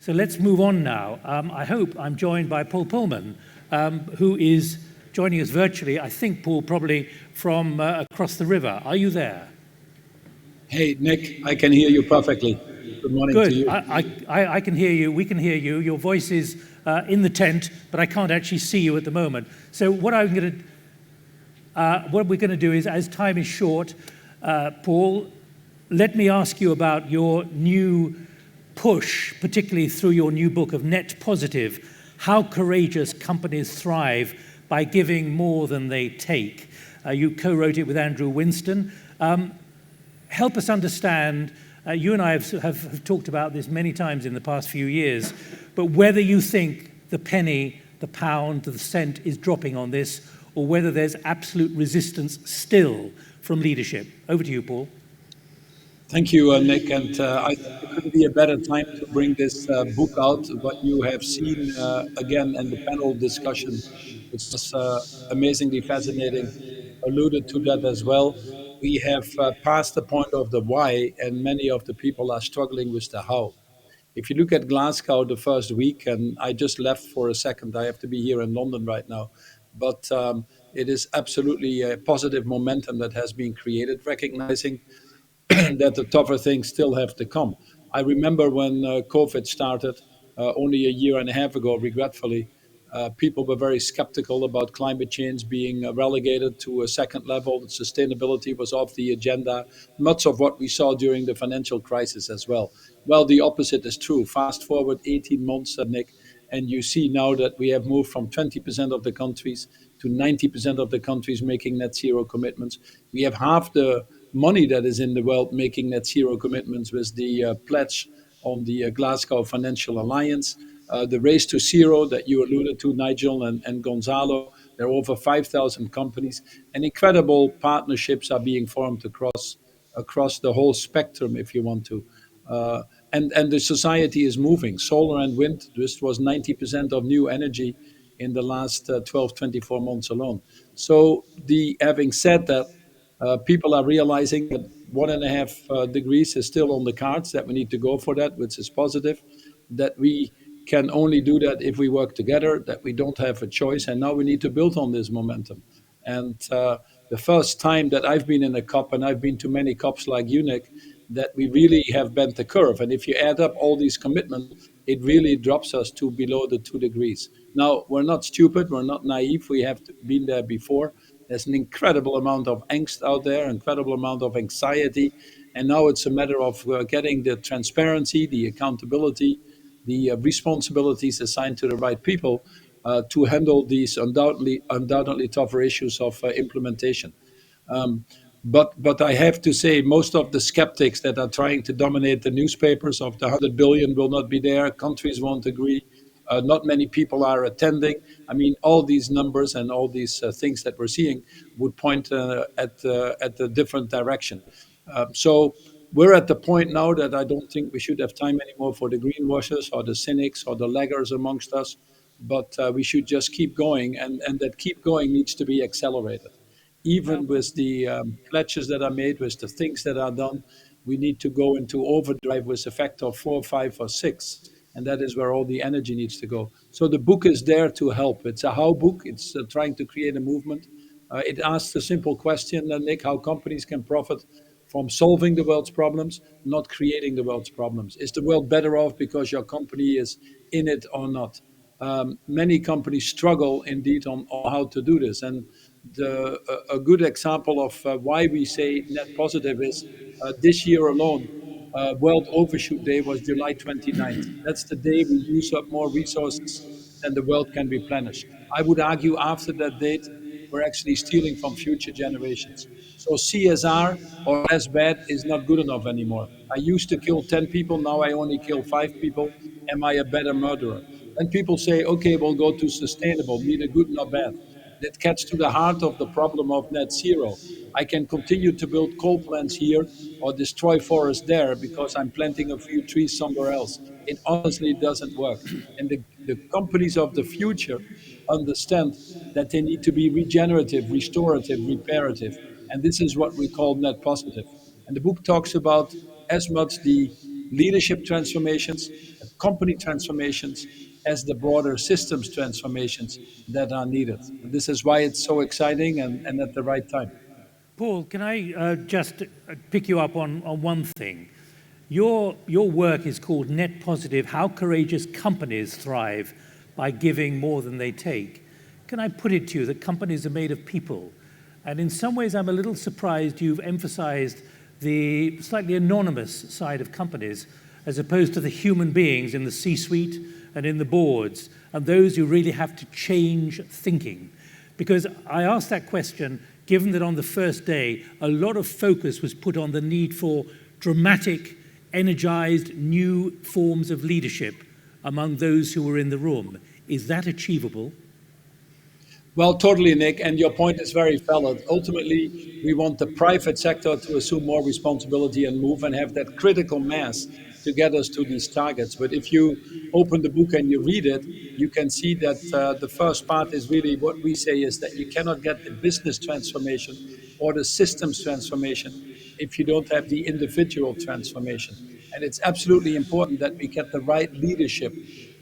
So let's move on now. I hope I'm joined by Paul Polman, who is joining us virtually, I think, Paul, probably from across the river. Are you there? Hey, Nick, I can hear you perfectly. Good morning to Good. you. I can hear you. We can hear you. Your voice is in the tent, but I can't actually see you at the moment. So what we're going to do is, as time is short, Paul, let me ask you about your new push, particularly through your new book of Net Positive, How Courageous Companies Thrive by Giving More Than They Take. You co-wrote it with Andrew Winston. Help us understand, you and I have talked about this many times in the past few years, but whether you think the penny, the pound, the cent is dropping on this, or whether there's absolute resistance still from leadership. Over to you, Paul. Thank you, Nick. And I think it couldn't be a better time to bring this book out. What you have seen again in the panel discussion, which was amazingly fascinating, alluded to that as well. We have passed the point of the why, and many of the people are struggling with the how. If you look at Glasgow the first week, and I just left for a second, I have to be here in London right now, but it is absolutely a positive momentum that has been created, recognizing that the tougher things still have to come. I remember when COVID started only a year and a half ago, regretfully, people were very skeptical about climate change being relegated to a second level. Sustainability was off the agenda. Much of what we saw during the financial crisis as well. Well, the opposite is true. Fast forward 18 months, Nick, and you see now that we have moved from 20% of the countries to 90% of the countries making net zero commitments. We have half the money that is in the world making net zero commitments with the pledge on the Glasgow Financial Alliance. The race to zero that you alluded to, Nigel and Gonzalo, there are over 5,000 companies, and incredible partnerships are being formed across the whole spectrum, if you want to. And the society is moving. Solar and wind, this was 90% of new energy in the last 12, 24 months alone. So having said that, people are realizing that 1.5 degrees is still on the cards, that we need to go for that, which is positive, that we can only do that if we work together, that we don't have a choice. And now we need to build on this momentum. And the first time that I've been in a COP, and I've been to many COPs like you, Nick, that we really have bent the curve. And if you add up all these commitments, it really drops us to below the 2 degrees. Now, we're not stupid, we're not naive, we have been there before. There's an incredible amount of angst out there, incredible amount of anxiety. And now it's a matter of getting the transparency, the accountability, the responsibilities assigned to the right people to handle these undoubtedly tougher issues of implementation. But I have to say, most of the skeptics that are trying to dominate the newspapers of the 100 billion will not be there. Countries won't agree. Not many people are attending. I mean, all these numbers and all these things that we're seeing would point at a different direction. So we're at the point now that I don't think we should have time anymore for the greenwashers or the cynics or the laggers amongst us, but we should just keep going, and that keep going needs to be accelerated. Even with the pledges that are made, with the things that are done, we need to go into overdrive with a factor of 4, 5, or 6. And that is where all the energy needs to go. So the book is there to help. It's a how book. It's trying to create a movement. It asks a simple question, Nick, how companies can profit from solving the world's problems, not creating the world's problems. Is the world better off because your company is in it or not? Many companies struggle indeed on how to do this. And a good example of why we say net positive is this year alone, World Overshoot Day was July 29th. That's the day we use up more resources than the world can replenish. I would argue after that date, we're actually stealing from future generations. So CSR or less bad is not good enough anymore. I used to kill 10 people, now I only kill 5 people. Am I a better murderer? And people say, okay, we'll go to sustainable, neither good nor bad. That gets to the heart of the problem of net zero. I can continue to build coal plants here or destroy forests there because I'm planting a few trees somewhere else. It honestly doesn't work. And the companies of the future understand that they need to be regenerative, restorative, reparative. And this is what we call net positive. And the book talks about as much the leadership transformations, company transformations, as the broader systems transformations that are needed. This is why it's so exciting and at the right time. Paul, can I just pick you up on one thing? Your work is called Net Positive: How Courageous Companies Thrive by Giving More Than They Take. Can I put it to you that companies are made of people? And in some ways, I'm a little surprised you've emphasized the slightly anonymous side of companies as opposed to the human beings in the C-suite and in the boards, and those who really have to change thinking. Because I asked that question given that on the first day, a lot of focus was put on the need for dramatic, energized, new forms of leadership among those who were in the room. Is that achievable? Well, totally, Nick, and your point is very valid. Ultimately, we want the private sector to assume more responsibility and move and have that critical mass to get us to these targets. But if you open the book and you read it, you can see that the first part is really what we say is that you cannot get the business transformation or the systems transformation if you don't have the individual transformation. And it's absolutely important that we get the right leadership.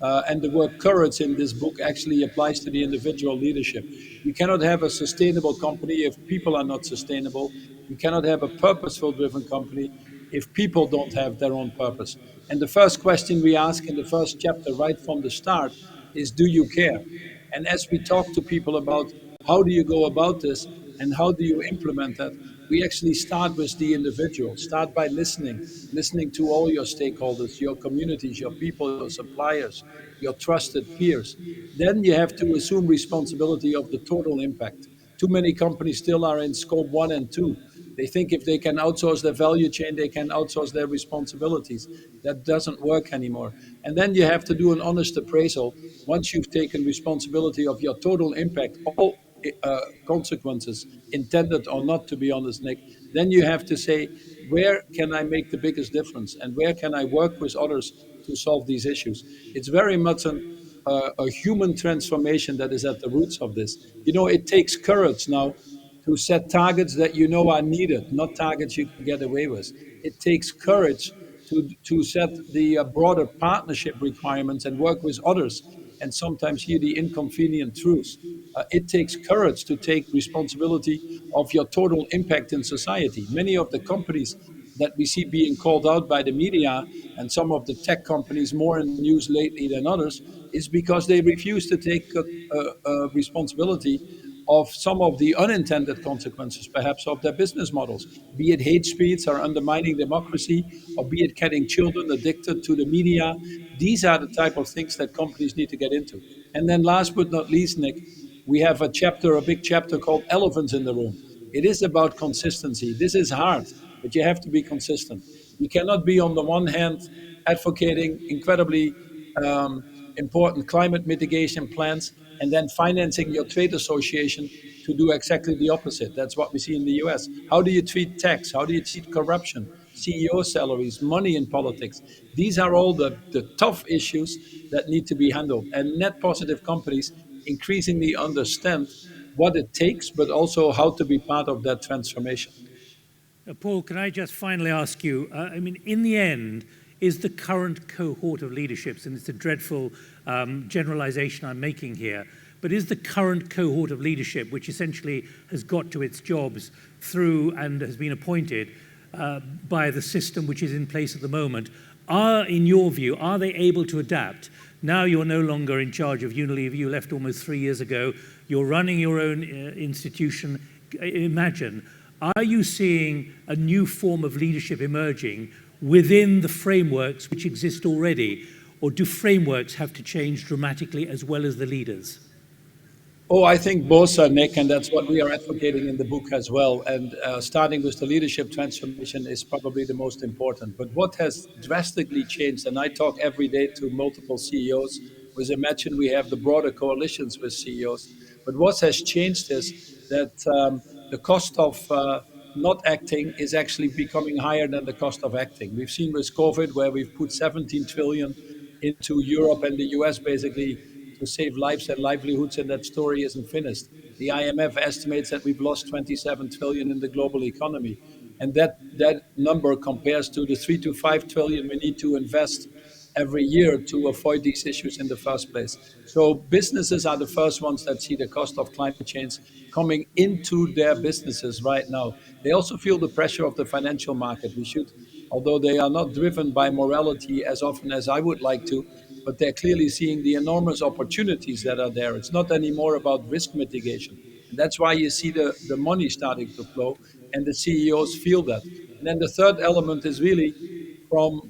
And the word courage in this book actually applies to the individual leadership. You cannot have a sustainable company if people are not sustainable. You cannot have a purposeful driven company if people don't have their own purpose. And the first question we ask in the first chapter, right from the start, is do you care? And as we talk to people about how do you go about this and how do you implement that, we actually start with the individual. Start by listening to all your stakeholders, your communities, your people, your suppliers, your trusted peers. Then you have to assume responsibility of the total impact. Too many companies still are in scope 1 and 2. They think if they can outsource their value chain, they can outsource their responsibilities. That doesn't work anymore. And then you have to do an honest appraisal once you've taken responsibility of your total impact, all consequences, intended or not, to be honest, Nick. Then you have to say, where can I make the biggest difference? And where can I work with others to solve these issues? It's very much a human transformation that is at the roots of this. You know, it takes courage now to set targets that you know are needed, not targets you can get away with. It takes courage to set the broader partnership requirements and work with others and sometimes hear the inconvenient truths. It takes courage to take responsibility of your total impact in society. Many of the companies that we see being called out by the media and some of the tech companies more in the news lately than others is because they refuse to take responsibility of some of the unintended consequences, perhaps, of their business models, be it hate speech or undermining democracy, or be it getting children addicted to the media. These are the type of things that companies need to get into. And then last but not least, Nick, we have a big chapter called Elephants in the Room. It is about consistency. This is hard, but you have to be consistent. You cannot be, on the one hand, advocating incredibly important climate mitigation plans and then financing your trade association to do exactly the opposite. That's what we see in the US. How do you treat tax? How do you treat corruption, CEO salaries, money in politics? These are all the tough issues that need to be handled. And net positive companies increasingly understand what it takes, but also how to be part of that transformation. Paul, can I just finally ask you, I mean, in the end, is the current cohort of leaderships, and it's a dreadful generalization I'm making here, but is the current cohort of leadership, which essentially has got to its jobs through and has been appointed by the system which is in place at the moment, in your view, are they able to adapt? Now you're no longer in charge of Unilever, you left almost 3 years ago, you're running your own institution. Imagine, are you seeing a new form of leadership emerging within the frameworks which exist already, or do frameworks have to change dramatically as well as the leaders? Oh, I think both are, Nick, and that's what we are advocating in the book as well. And starting with the leadership transformation is probably the most important. But what has drastically changed, and I talk every day to multiple CEOs, was imagine we have the broader coalitions with CEOs. But what has changed is that the cost of not acting is actually becoming higher than the cost of acting. We've seen with COVID, where we've put 17 trillion into Europe and the US basically to save lives and livelihoods, and that story isn't finished. The IMF estimates that we've lost 27 trillion in the global economy. And that number compares to the 3 to 5 trillion we need to invest every year to avoid these issues in the first place. So businesses are the first ones that see the cost of climate change coming into their businesses right now. They also feel the pressure of the financial market. We should, although they are not driven by morality as often as I would like to, but they're clearly seeing the enormous opportunities that are there. It's not anymore about risk mitigation. And that's why you see the money starting to flow, and the CEOs feel that. And then the third element is really from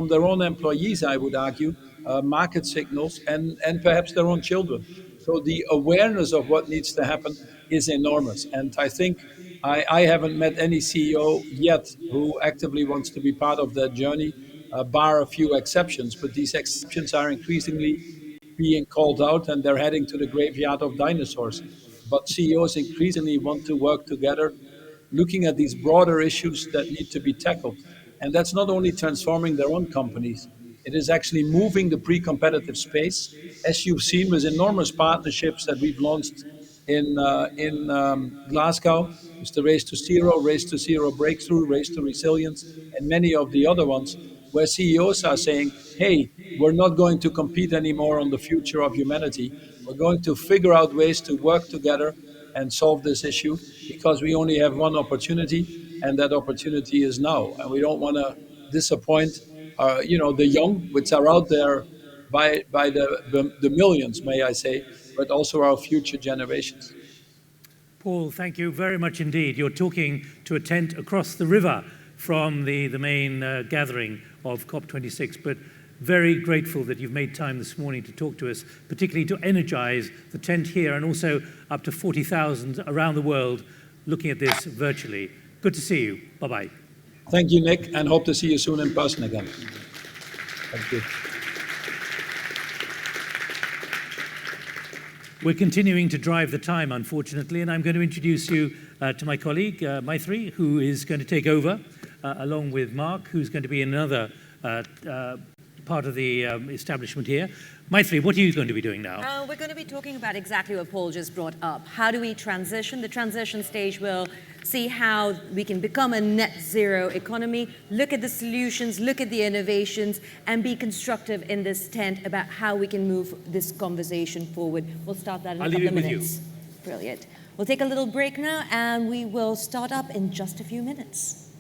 their own employees, I would argue, market signals, and perhaps their own children. So the awareness of what needs to happen is enormous. And I think I haven't met any CEO yet who actively wants to be part of that journey, bar a few exceptions. But these exceptions are increasingly being called out, and they're heading to the graveyard of dinosaurs. But CEOs increasingly want to work together, looking at these broader issues that need to be tackled. And that's not only transforming their own companies, it is actually moving the pre-competitive space, as you've seen with enormous partnerships that we've launched in Glasgow, with the Race to Zero Breakthrough, Race to Resilience, and many of the other ones, where CEOs are saying, hey, we're not going to compete anymore on the future of humanity. We're going to figure out ways to work together and solve this issue, because we only have one opportunity, and that opportunity is now. And we don't want to disappoint, the young, which are out there by the millions, may I say, but also our future generations. Paul, thank you very much indeed. You're talking to a tent across the river from the main gathering of COP26, but very grateful that you've made time this morning to talk to us, particularly to energize the tent here and also up to 40,000 around the world looking at this virtually. Good to see you. Bye-bye. Thank you, Nick, and hope to see you soon in person again. Thank you. We're continuing to drive the time, unfortunately, and I'm going to introduce you to my colleague, Maithri, who is going to take over, along with Mark, who's going to be another part of the establishment here. Maithri, what are you going to be doing now? We're going to be talking about exactly what Paul just brought up. How do we transition? The transition stage will see how we can become a net zero economy, look at the solutions, look at the innovations, and be constructive in this tent about how we can move this conversation forward. We'll start that in a couple of minutes. Brilliant. We'll take a little break now, and we will start up in just a few minutes.